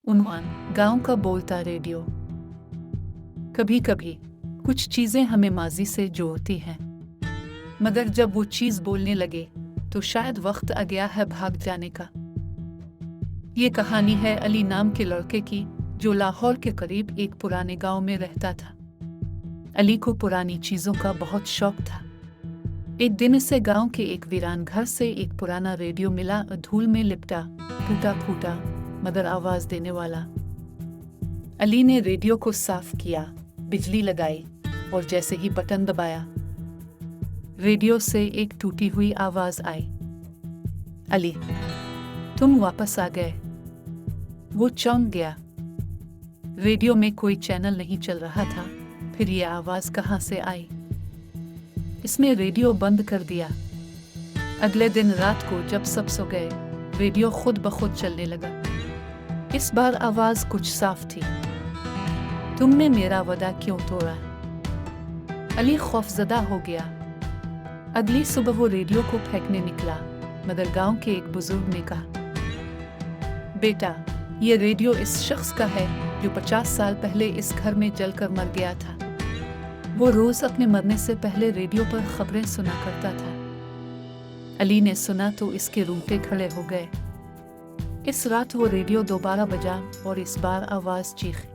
उन्वान गांव का बोलता रेडियो। कभी कभी कुछ चीजें हमें माजी से जोड़ती हैं, मगर जब वो चीज बोलने लगे तो शायद वक्त आ गया है भाग जाने का। ये कहानी है अली नाम के लड़के की, जो लाहौर के करीब एक पुराने गांव में रहता था। अली को पुरानी चीजों का बहुत शौक था। एक दिन इसे गांव के एक वीरान घर से एक पुराना रेडियो मिला, धूल में लिपटा, टूटा फूटा, मगर आवाज देने वाला। अली ने रेडियो को साफ किया, बिजली लगाई और जैसे ही बटन दबाया, रेडियो से एक टूटी हुई आवाज आई, अली, तुम वापस आ गए। वो चौंक गया। रेडियो में कोई चैनल नहीं चल रहा था, फिर ये आवाज कहां से आई? इसने रेडियो बंद कर दिया। अगले दिन रात को जब सब सो गए, रेडियो खुद ब खुद चलने लगा। इस बार आवाज कुछ साफ थी। तुमने मेरा वादा क्यों तोड़ा? अली खौफजदा हो गया। अगली सुबह वो रेडियो को फेंकने निकला, मगर गांव के एक बुजुर्ग ने कहा, बेटा, ये रेडियो इस शख्स का है जो 50 साल पहले इस घर में जलकर मर गया था। वो रोज अपने मरने से पहले रेडियो पर खबरें सुना करता था। अली ने सुना तो इसके रूंगटे खड़े हो गए। इस रात वो रेडियो दोबारा बजा और इस बार आवाज चीखी,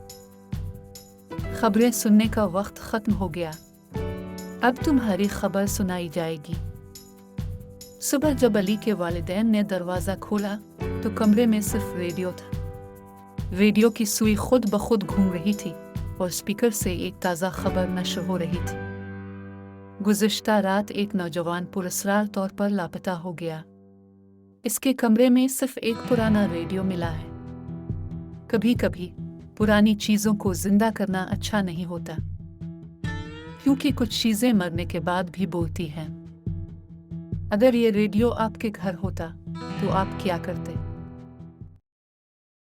खबरें सुनने का वक्त खत्म हो गया, अब तुम्हारी खबर सुनाई जाएगी। सुबह जब अली के वालिदैन ने दरवाजा खोला तो कमरे में सिर्फ रेडियो था। रेडियो की सुई खुद ब खुद घूम रही थी और स्पीकर से एक ताज़ा खबर नश्र हो रही थी। गुज़िश्ता रात एक नौजवान पुरस्कार तौर पर लापता हो गया। इसके कमरे में सिर्फ एक पुराना रेडियो मिला है। कभी कभी पुरानी चीज़ों को जिंदा करना अच्छा नहीं होता, क्योंकि कुछ चीज़ें मरने के बाद भी बोलती हैं। अगर ये रेडियो आपके घर होता तो आप क्या करते?